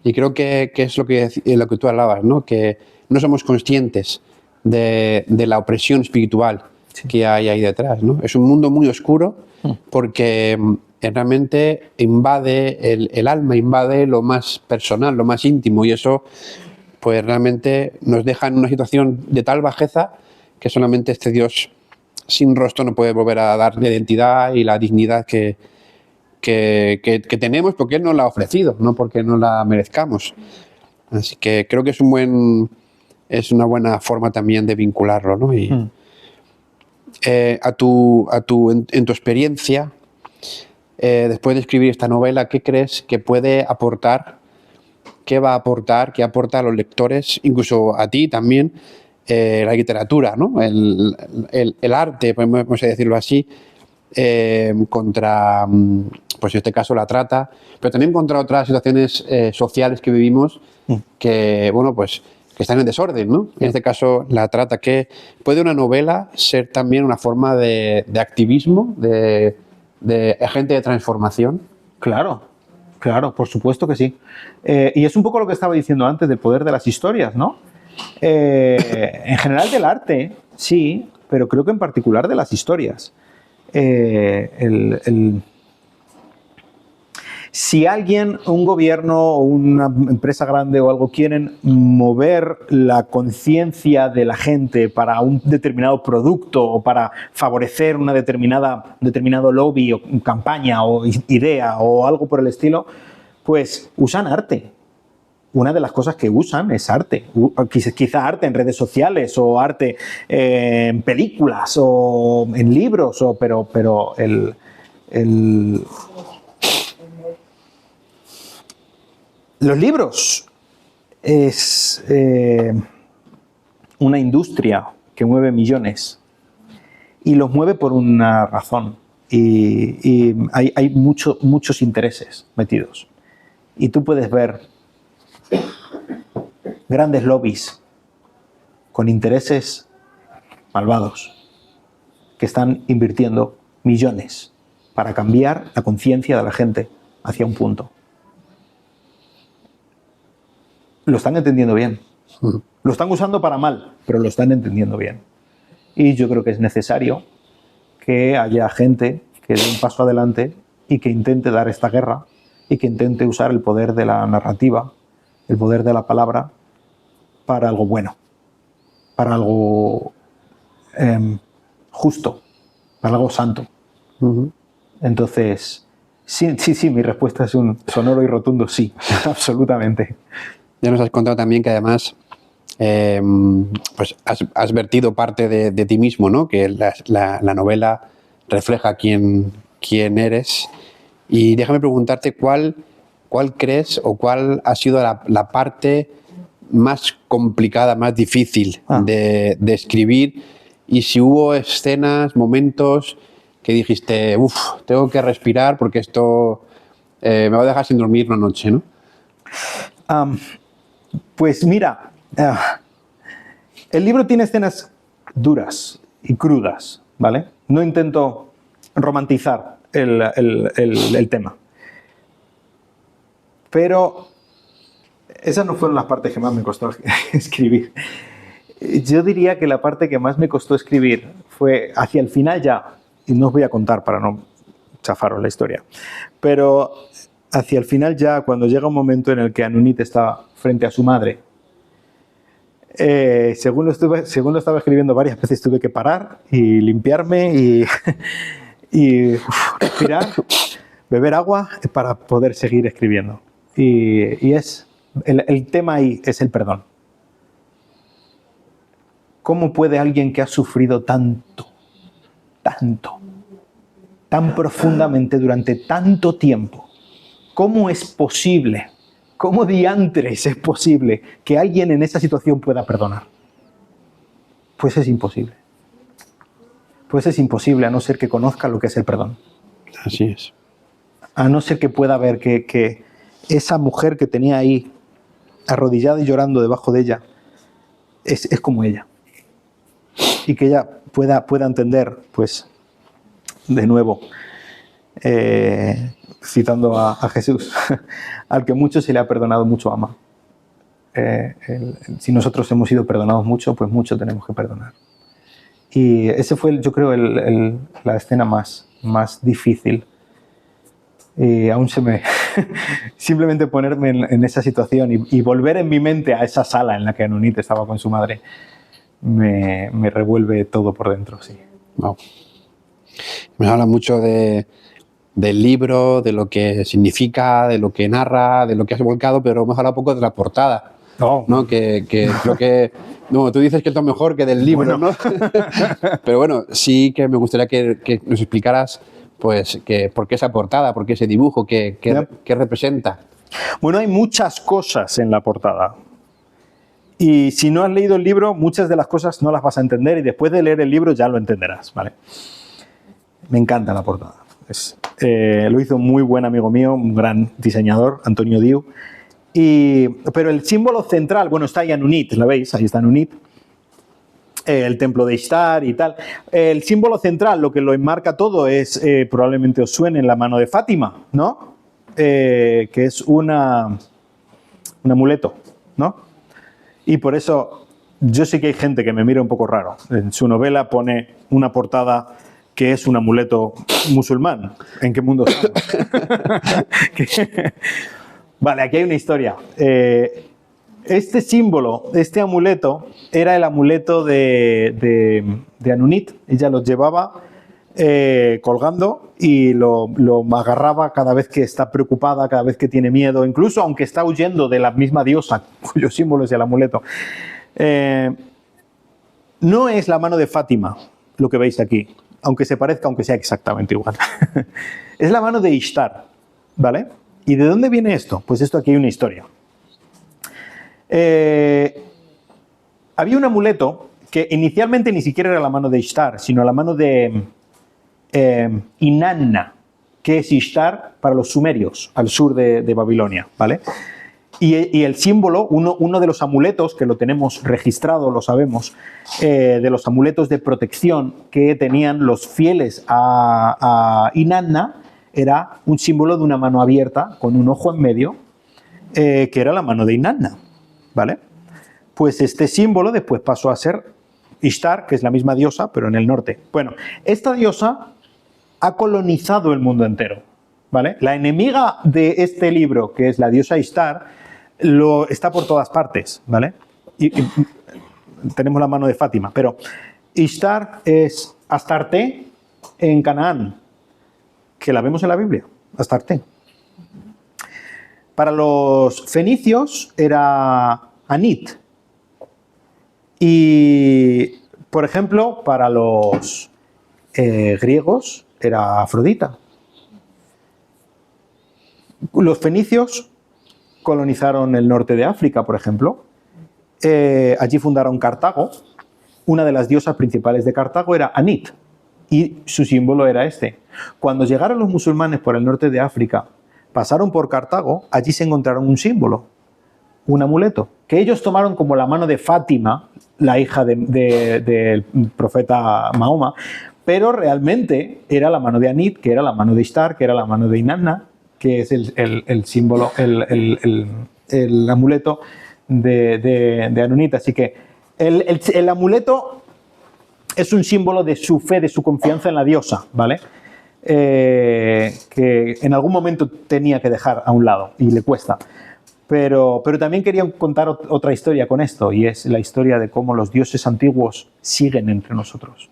Y creo que es lo que tú hablabas, ¿no? Que no somos conscientes de la opresión espiritual que hay ahí detrás, ¿no? Es un mundo muy oscuro porque realmente invade el alma, invade lo más personal, lo más íntimo, y eso pues realmente nos deja en una situación de tal bajeza que solamente este Dios sin rostro no puede volver a dar la identidad y la dignidad que tenemos, porque Él nos la ha ofrecido, no porque no la merezcamos. Así que creo que es una buena forma también de vincularlo, ¿no? Y en tu experiencia, después de escribir esta novela, ¿qué crees que puede aportar? ¿Qué va a aportar? ¿Qué aporta a los lectores, incluso a ti también, la literatura, ¿no? El arte, podemos decirlo así, contra pues en este caso la trata, pero también contra otras situaciones sociales que vivimos que, bueno, pues que están en desorden, ¿no? En este caso la trata, que puede una novela ser también una forma de activismo, de agente de transformación. Claro, claro, por supuesto que sí. Y es un poco lo que estaba diciendo antes del poder de las historias, ¿no? En general del arte, sí, pero creo que en particular de las historias. Si alguien, un gobierno o una empresa grande o algo quieren mover la conciencia de la gente para un determinado producto o para favorecer un determinado lobby o campaña o idea o algo por el estilo, pues usan arte. Una de las cosas que usan es arte. Quizá arte en redes sociales o arte en películas o en libros, pero los libros es una industria que mueve millones y los mueve por una razón y hay muchos intereses metidos. Y tú puedes ver grandes lobbies con intereses malvados que están invirtiendo millones para cambiar la conciencia de la gente hacia un punto. Lo están entendiendo bien. Lo están usando para mal, pero lo están entendiendo bien. Y yo creo que es necesario que haya gente que dé un paso adelante y que intente dar esta guerra y que intente usar el poder de la narrativa, el poder de la palabra, para algo bueno, para algo justo, para algo santo. Entonces, sí, mi respuesta es un sonoro y rotundo sí, absolutamente. Ya nos has contado también que además pues has vertido parte de ti mismo, ¿no? Que la novela refleja quién eres. Y déjame preguntarte cuál crees o cuál ha sido la parte más complicada, más difícil de escribir, y si hubo escenas, momentos que dijiste, tengo que respirar porque esto me va a dejar sin dormir una noche, ¿no? Pues mira, el libro tiene escenas duras y crudas, ¿vale? No intento romantizar el tema. Pero esas no fueron las partes que más me costó escribir. Yo diría que la parte que más me costó escribir fue hacia el final ya, y no os voy a contar para no chafaros la historia, pero hacia el final ya, cuando llega un momento en el que Anunit está frente a su madre, según lo estaba escribiendo varias veces, tuve que parar y limpiarme y respirar, beber agua para poder seguir escribiendo. Y es el tema ahí es el perdón. ¿Cómo puede alguien que ha sufrido tanto, tan profundamente durante tanto tiempo, cómo es posible, cómo diantres es posible que alguien en esa situación pueda perdonar? Pues es imposible. Pues es imposible a no ser que conozca lo que es el perdón. Así es. A no ser que pueda ver que esa mujer que tenía ahí arrodillada y llorando debajo de ella es como ella. Y que ella pueda entender, pues, de nuevo, citando a Jesús, al que mucho se le ha perdonado, mucho ama. Si nosotros hemos sido perdonados mucho, pues mucho tenemos que perdonar. Y ese fue, yo creo, la escena más difícil. Y aún se me... simplemente ponerme en esa situación y volver en mi mente a esa sala en la que Anunit estaba con su madre, me revuelve todo por dentro, sí. Wow. Me habla mucho del libro, de lo que significa, de lo que narra, de lo que has volcado, pero hemos hablado un poco de la portada. ¿No? Que creo que... No, tú dices que es lo mejor que del libro, bueno, ¿no? Pero bueno, sí que me gustaría que nos explicaras, pues, por qué esa portada, por qué ese dibujo, qué representa. Bueno, hay muchas cosas en la portada. Y si no has leído el libro, muchas de las cosas no las vas a entender y después de leer el libro ya lo entenderás, ¿vale? Me encanta la portada. Lo hizo un muy buen amigo mío, un gran diseñador, Antonio Diu. Pero el símbolo central, bueno, está ahí Anunit, ¿la veis? Ahí está Anunit. El templo de Ishtar y tal. El símbolo central, lo que lo enmarca todo es, probablemente os suene, la mano de Fátima, ¿no? Que es un amuleto, ¿no? Y por eso yo sé que hay gente que me mira un poco raro. En su novela pone una portada que es un amuleto musulmán. ¿En qué mundo estamos? Vale, aquí hay una historia. Este símbolo, este amuleto, era el amuleto de Anunit. Ella lo llevaba colgando y lo agarraba cada vez que está preocupada, cada vez que tiene miedo, incluso aunque está huyendo de la misma diosa, cuyo símbolo es el amuleto. No es la mano de Fátima, lo que veis aquí, aunque se parezca, aunque sea exactamente igual. Es la mano de Ishtar, ¿vale? ¿Y de dónde viene esto? Pues esto aquí hay una historia. Había un amuleto que inicialmente ni siquiera era la mano de Ishtar, sino la mano de Inanna, que es Ishtar para los sumerios, al sur de Babilonia, ¿vale? Y el símbolo, uno de los amuletos, que lo tenemos registrado, lo sabemos, de los amuletos de protección que tenían los fieles a Inanna, era un símbolo de una mano abierta, con un ojo en medio, que era la mano de Inanna, ¿vale? Pues este símbolo después pasó a ser Ishtar, que es la misma diosa, pero en el norte. Bueno, esta diosa ha colonizado el mundo entero, ¿vale? La enemiga de este libro, que es la diosa Ishtar, está por todas partes, ¿vale? Y tenemos la mano de Fátima, pero Ishtar es Astarte en Canaán, que la vemos en la Biblia, Astarte. Para los fenicios era Anit. Y, por ejemplo, para los griegos era Afrodita. Los fenicios colonizaron el norte de África, por ejemplo. Allí fundaron Cartago. Una de las diosas principales de Cartago era Anit. Y su símbolo era este. Cuando llegaron los musulmanes por el norte de África, pasaron por Cartago, allí se encontraron un símbolo, un amuleto, que ellos tomaron como la mano de Fátima, la hija del profeta Mahoma, pero realmente era la mano de Anit, que era la mano de Ishtar, que era la mano de Inanna, que es el símbolo, el amuleto de Anunit. Así que el amuleto es un símbolo de su fe, de su confianza en la diosa, ¿vale? Que en algún momento tenía que dejar a un lado y le cuesta. Pero también quería contar otra historia con esto, y es la historia de cómo los dioses antiguos siguen entre nosotros.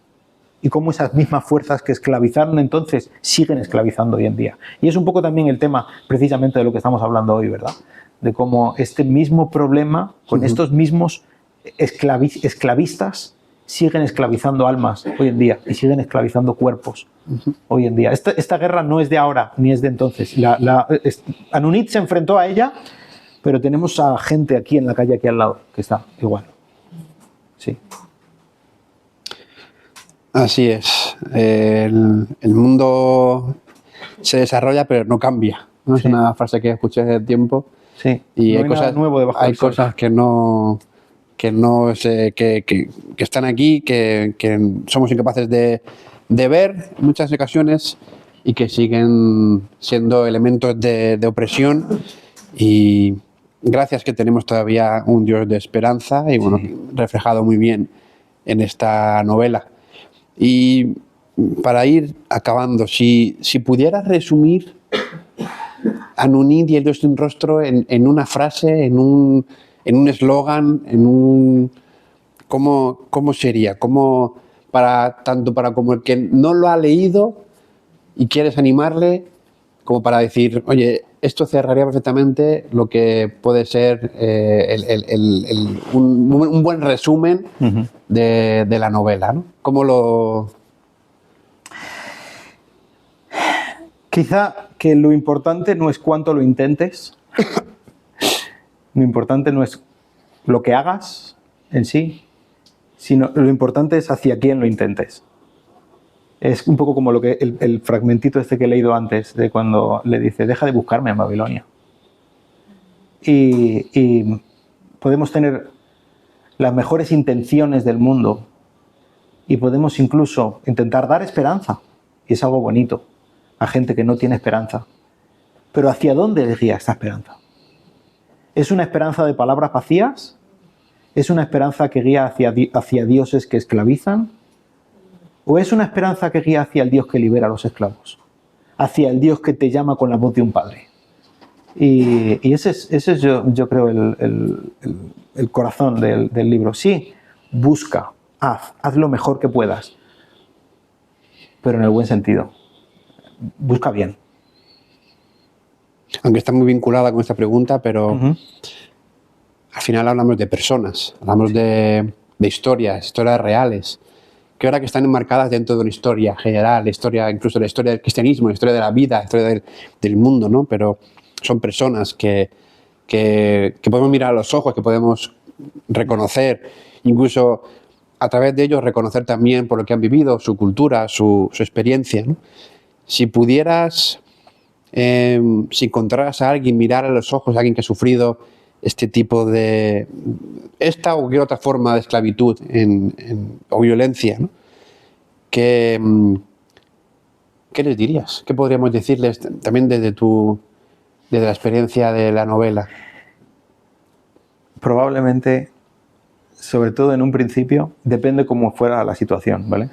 Y cómo esas mismas fuerzas que esclavizaron entonces siguen esclavizando hoy en día. Y es un poco también el tema precisamente de lo que estamos hablando hoy, ¿verdad? De cómo este mismo problema, con estos mismos esclavistas, siguen esclavizando almas hoy en día y siguen esclavizando cuerpos hoy en día. Esta guerra no es de ahora ni es de entonces. Anunit se enfrentó a ella, pero tenemos a gente aquí en la calle, aquí al lado, que está igual. Sí. Así es. El mundo se desarrolla, pero no cambia, ¿no? Sí. Es una frase que escuché hace tiempo. Sí. Y No hay hay cosas nada nuevo debajo hay del sol. cosas que están aquí, que somos incapaces de ver en muchas ocasiones y que siguen siendo elementos de opresión. Y gracias que tenemos todavía un Dios de esperanza y bueno, reflejado muy bien en esta novela. Y para ir acabando, si pudieras resumir Anunit y el Dios sin rostro en una frase, en un eslogan, ¿cómo sería? Tanto para como el que no lo ha leído y quieres animarle, como para decir, oye, esto cerraría perfectamente lo que puede ser un buen resumen de la novela, ¿no? ¿Cómo lo...? Quizá que lo importante no es cuánto lo intentes, lo importante no es lo que hagas en sí, sino lo importante es hacia quién lo intentes. Es un poco como lo que el fragmentito este que he leído antes, de cuando le dice, deja de buscarme en Babilonia. Y podemos tener las mejores intenciones del mundo y podemos incluso intentar dar esperanza, y es algo bonito, a gente que no tiene esperanza. Pero ¿hacia dónde les guía esta esperanza? ¿Es una esperanza de palabras vacías? ¿Es una esperanza que guía hacia dioses que esclavizan? ¿O es una esperanza que guía hacia el Dios que libera a los esclavos? Hacia el Dios que te llama con la voz de un padre. Y ese es yo creo el corazón del libro. Sí, busca, haz lo mejor que puedas, pero en el buen sentido. Busca bien. Aunque está muy vinculada con esta pregunta, pero al final hablamos de personas, hablamos de historias reales, que ahora que están enmarcadas dentro de una historia general, incluso la historia del cristianismo, la historia de la vida, la historia del mundo, ¿no? Pero son personas que podemos mirar a los ojos, que podemos reconocer, incluso a través de ellos reconocer también por lo que han vivido, su cultura, su experiencia, ¿no? Si pudieras, si encontraras a alguien, mirar a los ojos a alguien que ha sufrido este tipo de... esta o cualquier otra forma de esclavitud o violencia, ¿no? ¿Qué les dirías? ¿Qué podríamos decirles también desde la experiencia de la novela? Probablemente, sobre todo en un principio, depende cómo fuera la situación, ¿vale?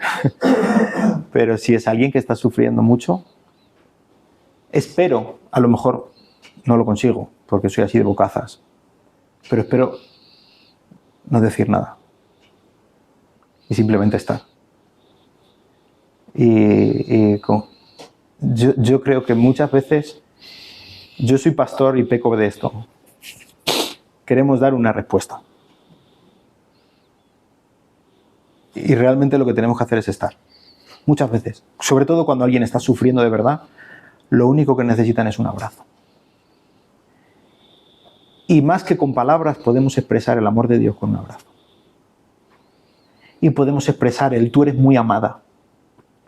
Pero si es alguien que está sufriendo mucho, espero, a lo mejor no lo consigo, porque soy así de bocazas, pero espero no decir nada y simplemente estar. Yo creo que muchas veces, yo soy pastor y peco de esto, queremos dar una respuesta. Y realmente lo que tenemos que hacer es estar. Muchas veces, sobre todo cuando alguien está sufriendo de verdad, lo único que necesitan es un abrazo. Y más que con palabras podemos expresar el amor de Dios con un abrazo. Y podemos expresar el tú eres muy amada,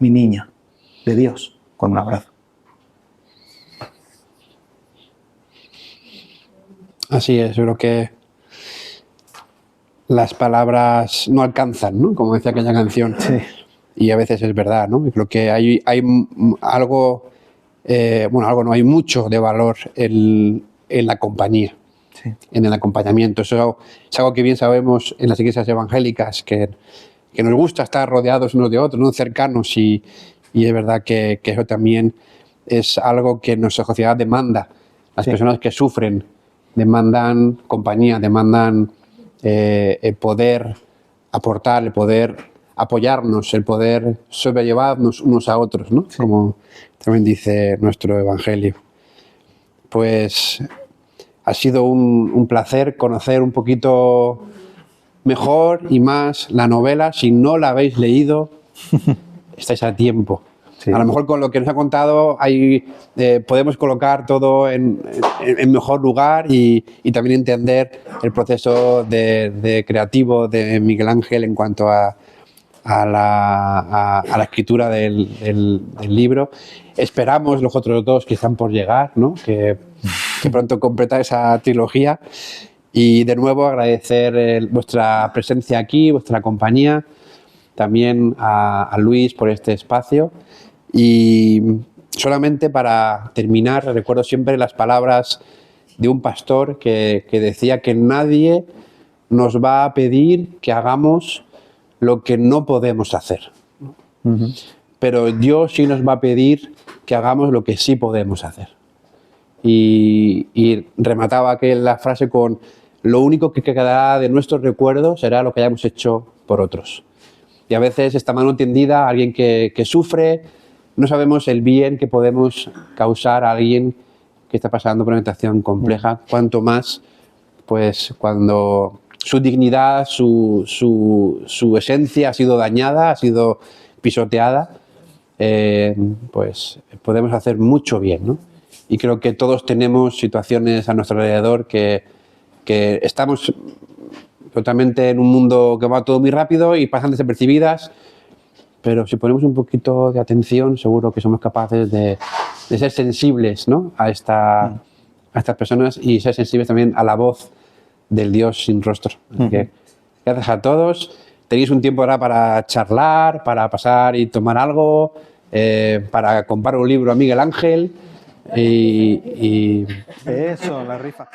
mi niña, de Dios, con un abrazo. Así es, yo creo que las palabras no alcanzan, ¿no? Como decía aquella canción. Sí. Y a veces es verdad, ¿no? Yo creo que hay algo, no, hay mucho de valor en la compañía, sí, en el acompañamiento. Eso es algo que bien sabemos en las iglesias evangélicas, que nos gusta estar rodeados unos de otros, ¿no? Cercanos, y es verdad que eso también es algo que nuestra sociedad demanda. Las personas que sufren demandan compañía, demandan el poder aportar, el poder apoyarnos, el poder sobrellevarnos unos a otros, ¿no? Sí. Como también dice nuestro Evangelio. Pues ha sido un placer conocer un poquito mejor y más la novela. Si no la habéis leído, estáis a tiempo. Sí. A lo mejor con lo que nos ha contado podemos colocar todo en mejor lugar y también entender el proceso de creativo de Miguel Ángel en cuanto a la escritura del libro. Esperamos los otros dos que están por llegar, ¿no? que pronto completa esa trilogía. Y de nuevo agradecer vuestra presencia aquí, vuestra compañía, también a Luis por este espacio. Y solamente para terminar, recuerdo siempre las palabras de un pastor que decía que nadie nos va a pedir que hagamos lo que no podemos hacer. Uh-huh. Pero Dios sí nos va a pedir que hagamos lo que sí podemos hacer. Y remataba la frase con: lo único que quedará de nuestros recuerdos será lo que hayamos hecho por otros. Y a veces esta mano tendida a alguien que sufre, no sabemos el bien que podemos causar a alguien que está pasando por una situación compleja, cuanto más pues cuando su dignidad, su esencia ha sido dañada, ha sido pisoteada, pues podemos hacer mucho bien, ¿no? Y creo que todos tenemos situaciones a nuestro alrededor que estamos totalmente en un mundo que va todo muy rápido y pasan desapercibidas, pero si ponemos un poquito de atención, seguro que somos capaces de ser sensibles, ¿no? a estas personas y ser sensibles también a la voz del Dios sin rostro. Así que gracias a todos. Tenéis un tiempo ahora para charlar, para pasar y tomar algo, para comprar un libro a Miguel Ángel y... Eso, la rifa.